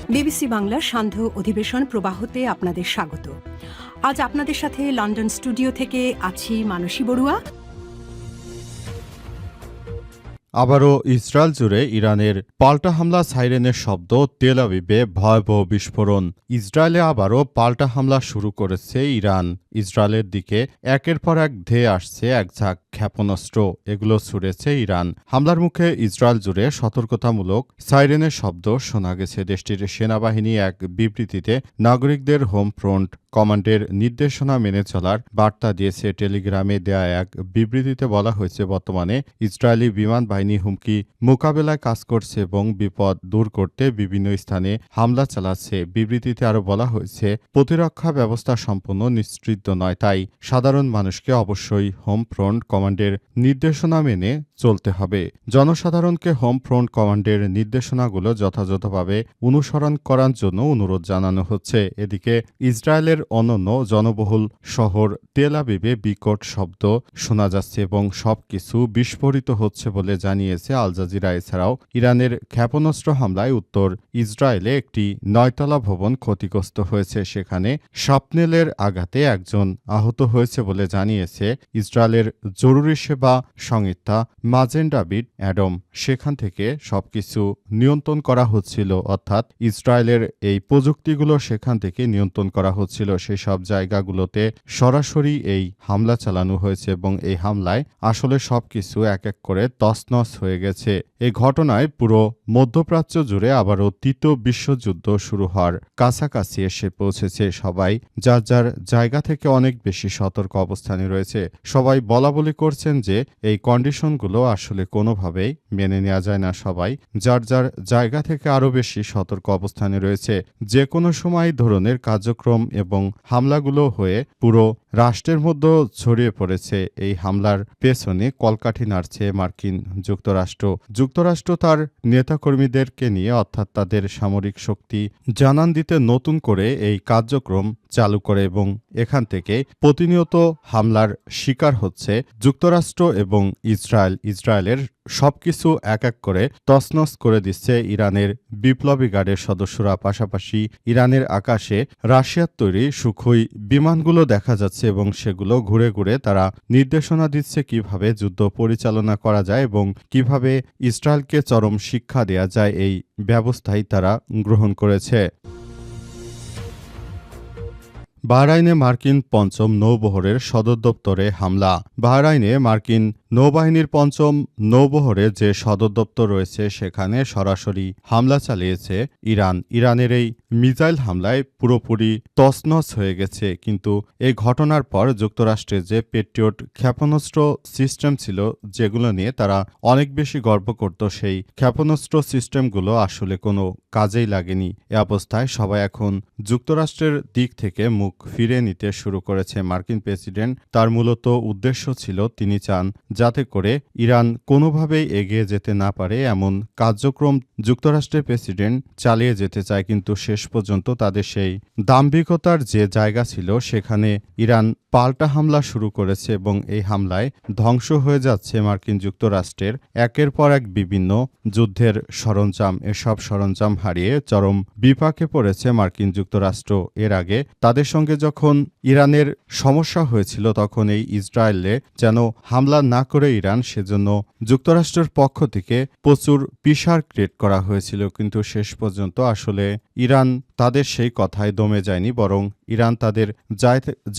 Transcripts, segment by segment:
BBC বাংলার সান্ধ্য অধিবেশন প্রবাহতে আপনাদের স্বাগত। আজ আপনাদের সাথে লন্ডন স্টুডিও থেকে আছি মানসী বড়ুয়া। আবারও ইসরায়েল জুড়ে ইরানের পাল্টা হামলা, সাইরেনের শব্দ, তেল আবিবে ভয়াবহ বিস্ফোরণ। ইসরায়েলে আবারও পাল্টা হামলা শুরু করেছে ইরান। ইসরায়েলের দিকে একের পর এক ধেয়ে আসছে এক ঝাঁক ক্ষেপণাস্ত্র, এগুলো ছুড়েছে ইরান। হামলার মুখে ইসরায়েল জুড়ে সতর্কতামূলক সাইরেনের শব্দ শোনা গেছে। দেশটির সেনাবাহিনী এক বিবৃতিতে নাগরিকদের হোম ফ্রন্ট কমান্ডের নির্দেশনা মেনে চলার বার্তা দিয়েছে। টেলিগ্রামে দেয়া এক বিবৃতিতে বলা হয়েছে, বর্তমানে ইসরায়েলি বিমান বাহিনী হুমকি মোকাবেলায় কাজ করছে এবং বিপদ দূর করতে বিভিন্ন স্থানে হামলা চালাচ্ছে। বিবৃতিতে আরও বলা হয়েছে, প্রতিরক্ষা ব্যবস্থা সম্পূর্ণ নিশ্চিত নয়, তাই সাধারণ মানুষকে অবশ্যই হোম ফ্রন্ট কমান্ডের নির্দেশনা মেনে চলতে হবে। জনসাধারণকে হোম ফ্রন্ট কমান্ডের নির্দেশনাগুলো যথাযথভাবে অনুসরণ করার জন্য অনুরোধ জানানো হচ্ছে। এদিকে ইসরায়েলের অনন্য জনবহুল শহর তেল আবিবে বিকট শব্দ শোনা যাচ্ছে এবং সবকিছু বিস্ফোরিত হচ্ছে বলে জানিয়েছে আল জাজিরা। এছাড়াও ইরানের ক্ষেপণাস্ত্র হামলায় উত্তর ইসরায়েলে একটি 9তলা ভবন ক্ষতিগ্রস্ত হয়েছে। সেখানে শাপনেলের আঘাতে একজন আহত হয়েছে বলে জানিয়েছে ইসরায়েলের জরুরি সেবা সংস্থা মাজেন ডেভিড অ্যাডম। সেখান থেকে সবকিছু নিয়ন্ত্রণ করা হচ্ছিল, অর্থাৎ ইসরায়েলের এই প্রযুক্তিগুলো সেখান থেকে নিয়ন্ত্রণ করা হচ্ছিল। সেই সব জায়গাগুলোতে সরাসরি এই হামলা চালানো হয়েছে এবং এই হামলায় আসলে সবকিছু এক এক করে তছনছ হয়ে গেছে। এই ঘটনায় পুরো মধ্যপ্রাচ্য জুড়ে আবারও তৃতীয় বিশ্বযুদ্ধ শুরু হওয়ার কাছাকাছি এসে পৌঁছেছে। সবাই যার যার জায়গা থেকে অনেক বেশি সতর্ক অবস্থানে রয়েছে। সবাই বলাবলি করছেন যে এই কন্ডিশনগুলো আসলে কোনোভাবেই মেনে নেওয়া যায় না। সবাই যার যার জায়গা থেকে আরও বেশি সতর্ক অবস্থানে রয়েছে। যে কোনো সময় ধরনের কার্যক্রম এবং হামলাগুলো হয়ে পুরো রাষ্ট্রের মধ্যে ছড়িয়ে পড়েছে। এই হামলার পেছনে কলকাঠি নাড়ছে মার্কিন যুক্তরাষ্ট্র। যুক্তরাষ্ট্র তার নেতাকর্মীদেরকে নিয়ে, অর্থাৎ তাদের সামরিক শক্তি জানান দিতে নতুন করে এই কার্যক্রম চালু করে এবং এখান থেকে প্রতিনিয়ত হামলার শিকার হচ্ছে যুক্তরাষ্ট্র এবং ইসরায়েলের সবকিছু এক এক করে তছনছ করে দিচ্ছে ইরানের বিপ্লবী গার্ডের সদস্যরা। পাশাপাশি ইরানের আকাশে রাশিয়ার তৈরি সুখোই বিমানগুলো দেখা যাচ্ছে এবং সেগুলো ঘুরে ঘুরে তারা নির্দেশনা দিচ্ছে কিভাবে যুদ্ধ পরিচালনা করা যায় এবং কিভাবে ইসরায়েলকে চরম শিক্ষা দেয়া যায়। এই ব্যবস্থাই তারা গ্রহণ করেছে। বাহরাইনে মার্কিন পঞ্চম নৌবহরের সদর দপ্তরে হামলা। বাহরাইনে মার্কিন নৌবাহিনীর পঞ্চম নৌবহরে যে সদর দপ্তর রয়েছে সেখানে সরাসরি হামলা চালিয়েছে ইরান। ইরানের এই মিসাইল হামলায় পুরোপুরি তছনছ হয়ে গেছে। কিন্তু এই ঘটনার পর যুক্তরাষ্ট্রের যে পেট্রিয়ট ক্ষেপণাস্ত্র সিস্টেম ছিল, যেগুলো নিয়ে তারা অনেক বেশি গর্ব করত, সেই ক্ষেপণাস্ত্র সিস্টেমগুলো আসলে কোনো কাজেই লাগেনি। এ অবস্থায় সবাই এখন যুক্তরাষ্ট্রের দিক থেকে মুখ ফিরে নিতে শুরু করেছে। মার্কিন প্রেসিডেন্ট তার মূলত উদ্দেশ্য ছিল, তিনি চান যাতে করে ইরান কোনোভাবেই এগিয়ে যেতে না পারে এমন কার্যক্রম যুক্তরাষ্ট্রের প্রেসিডেন্ট চালিয়ে যেতে চায়। কিন্তু শেষ পর্যন্ত তাদের সেই দাম্ভিকতার যে জায়গা ছিল সেখানে ইরান পাল্টা হামলা শুরু করেছে এবং এই হামলায় ধ্বংস হয়ে যাচ্ছে মার্কিন যুক্তরাষ্ট্রের একের পর এক বিভিন্ন যুদ্ধের সরঞ্জাম। এসব সরঞ্জাম হারিয়ে চরম বিপাকে পড়েছে মার্কিন যুক্তরাষ্ট্র। এর আগে তাদের সঙ্গে যখন ইরানের সমস্যা হয়েছিল তখন এই ইসরায়েলে যেন হামলা না করে ইরান, সেজন্য যুক্তরাষ্ট্রের পক্ষ থেকে প্রচুর প্রেসার ক্রিয়েট করা হয়েছিল। কিন্তু শেষ পর্যন্ত আসলে ইরান তাদের সেই কথায় দমে যায়নি, বরং ইরান তাদের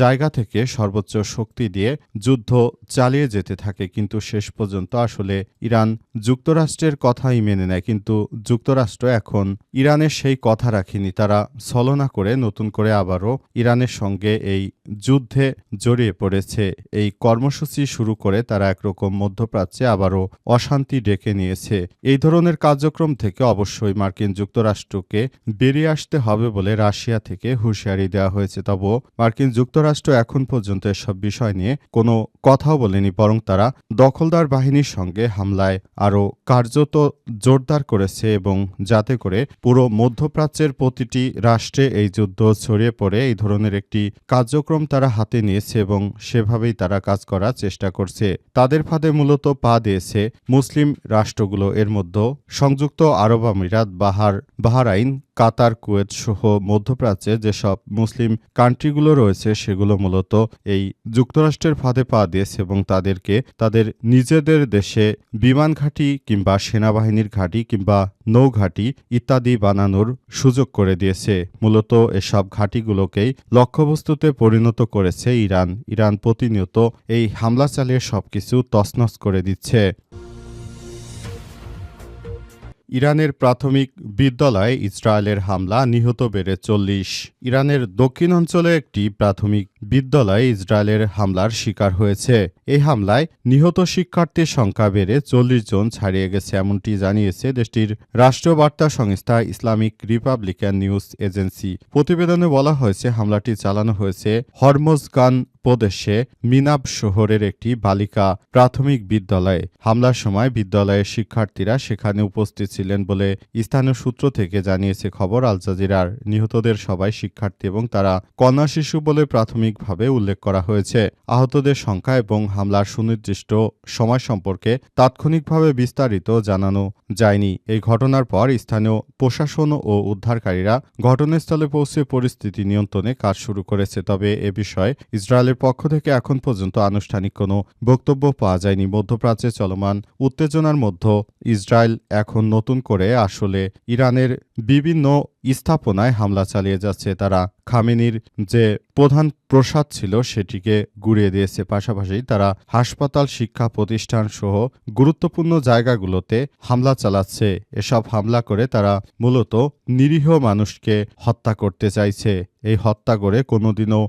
জায়গা থেকে সর্বোচ্চ শক্তি দিয়ে যুদ্ধ চালিয়ে যেতে থাকে। কিন্তু শেষ পর্যন্ত আসলে ইরান যুক্তরাষ্ট্রের কথাই মেনে নেয়। কিন্তু যুক্তরাষ্ট্র এখন ইরানের সেই কথা রাখেনি। তারা ছলনা করে নতুন করে আবারও ইরানের সঙ্গে এই যুদ্ধে জড়িয়ে পড়েছে। এই কর্মসূচি শুরু করে তারা একরকম মধ্যপ্রাচ্যে আবারও অশান্তি ডেকে নিয়েছে। এই ধরনের কার্যক্রম থেকে অবশ্যই মার্কিন যুক্তরাষ্ট্রকে বেরিয়ে আসতে হবে বলে রাশিয়া থেকে হুঁশিয়ারি দেওয়া হয়েছে। তবুও মার্কিন যুক্তরাষ্ট্র এখন পর্যন্ত এসব বিষয় নিয়ে কোনো কথাও বলেনি, বরং তারা দখলদার বাহিনীর সঙ্গে হামলায় আরও কার্যত জোরদার করেছে এবং যাতে করে পুরো মধ্যপ্রাচ্যের প্রতিটি রাষ্ট্রে এই যুদ্ধ ছড়িয়ে পড়ে এই ধরনের একটি কার্যক্রম তারা হাতে নিয়েছে এবং সেভাবেই তারা কাজ করার চেষ্টা করছে। তাদের ফাঁদে মূলত পা দিয়েছে মুসলিম রাষ্ট্রগুলো, এর মধ্যে সংযুক্ত আরব আমিরাত, বাহরাইন, কাতার, কুয়েত সহ মধ্যপ্রাচ্যে যেসব মুসলিম কান্ট্রিগুলো রয়েছে সেগুলো মূলত এই যুক্তরাষ্ট্রের ফাঁদে পা দিয়েছে এবং তাদেরকে তাদের নিজেদের দেশে বিমান ঘাঁটি কিংবা সেনাবাহিনীর ঘাঁটি কিংবা নৌঘাঁটি ইত্যাদি বানানোর সুযোগ করে দিয়েছে। মূলত এসব ঘাঁটিগুলোকেই লক্ষ্যবস্তুতে পরিণত করেছে ইরান প্রতিনিয়ত এই হামলা চালিয়ে সবকিছু তছনছ করে দিচ্ছে। ইরানের প্রাথমিক বিদ্যালয়ে ইসরায়েলের হামলা, নিহত বেড়ে 40। ইরানের দক্ষিণ অঞ্চলে একটি প্রাথমিক বিদ্যালয়ে ইসরায়েলের হামলার শিকার হয়েছে। এই হামলায় নিহত শিক্ষার্থীর সংখ্যা বেড়ে 40 জন ছাড়িয়ে গেছে, এমনটি জানিয়েছে দেশটির রাষ্ট্রীয় বার্তা সংস্থা ইসলামিক রিপাবলিকান নিউজ এজেন্সি। প্রতিবেদনে বলা হয়েছে হামলাটি চালানো হয়েছে হরমোজগান প্রদেশে মিনাব শহরের একটি বালিকা প্রাথমিক বিদ্যালয়ে। হামলার সময় বিদ্যালয়ের শিক্ষার্থীরা সেখানে উপস্থিত ছিলেন বলে স্থানীয় সূত্র থেকে জানিয়েছে খবর আল জাজিরার। নিহতদের সবাই শিক্ষার্থী এবং তারা কন্যা শিশু বলে প্রাথমিকভাবে উল্লেখ করা হয়েছে। আহতদের সংখ্যা এবং হামলার সুনির্দিষ্ট সময় সম্পর্কে তাৎক্ষণিকভাবে বিস্তারিত জানানো যায়নি। এই ঘটনার পর স্থানীয় প্রশাসন ও উদ্ধারকারীরা ঘটনাস্থলে পৌঁছে পরিস্থিতি নিয়ন্ত্রণে কাজ শুরু করেছে। তবে এ বিষয়ে ইসরায়েলের পক্ষ থেকে এখন পর্যন্ত আনুষ্ঠানিক কোনো বক্তব্য পাওয়া যায়নি। মধ্যপ্রাচ্যে চলমান উত্তেজনার মধ্যে ইসরায়েল এখন নতুন করে আসলে ইরানের বিভিন্ন স্থাপনায় হামলা চালিয়ে যাচ্ছে। তারা খামেনির যে প্রধান প্রসাদ ছিল সেটিকে গুড়িয়ে দিয়েছে। পাশাপাশি তারা হাসপাতাল, শিক্ষা প্রতিষ্ঠান সহ গুরুত্বপূর্ণ জায়গাগুলোতে হামলা চালাচ্ছে। এসব হামলা করে তারা মূলত নিরীহ মানুষকে হত্যা করতে চাইছে। এই হত্যা করে কোনোদিনও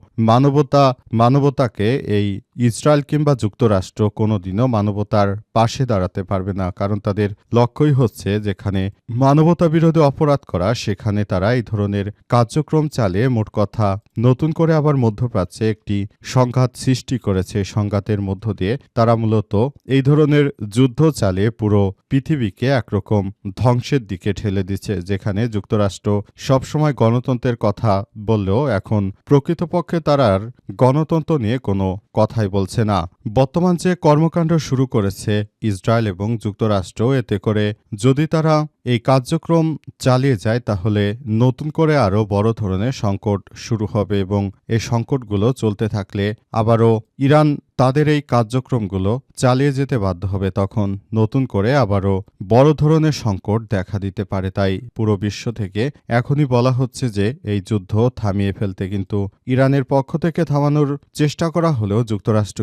মানবতাকে এই ইসরায়েল কিংবা যুক্তরাষ্ট্র কোনোদিনও মানবতার পাশে দাঁড়াতে পারবে না, কারণ তাদের লক্ষ্যই হচ্ছে যেখানে মানবতা বিরোধী অপরাধ করা সেখানে তারা এই ধরনের কার্যক্রম চালিয়ে মোট কথা নতুন করে আবার মধ্যপ্রাচ্যে একটি সংঘাত সৃষ্টি করেছে। সংঘাতের মধ্য দিয়ে তারা মূলত এই ধরনের যুদ্ধ চালিয়ে পুরো পৃথিবীকে একরকম ধ্বংসের দিকে ঠেলে দিচ্ছে। যেখানে যুক্তরাষ্ট্র সবসময় গণতন্ত্রের কথা বললেও এখন প্রকৃতপক্ষে তারা আর গণতন্ত্র নিয়ে কোনো কথাই বলছে না। বর্তমান যে কর্মকাণ্ড শুরু করেছে ইসরায়েল এবং যুক্তরাষ্ট্র, এতে করে যদি তারা এই কার্যক্রম চালিয়ে যায় তাহলে নতুন করে আরও বড় ধরনের সংকট শুরু হবে এবং এই সংকটগুলো চলতে থাকলে আবারও ইরান তাদের এই কার্যক্রমগুলো চালিয়ে যেতে বাধ্য হবে। তখন নতুন করে আবারও বড় ধরনের সংকট দেখা দিতে পারে। তাই পুরো বিশ্ব থেকে এখনই বলা হচ্ছে যে এই যুদ্ধ থামিয়ে ফেলতে, কিন্তু ইরানের পক্ষ থেকে থামানোর চেষ্টা করা হলেও যুক্তরাষ্ট্র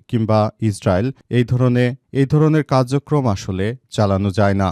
কিংবা ইসরায়েল এই ধরনের কার্যক্রম আসলে চালানো যায় না।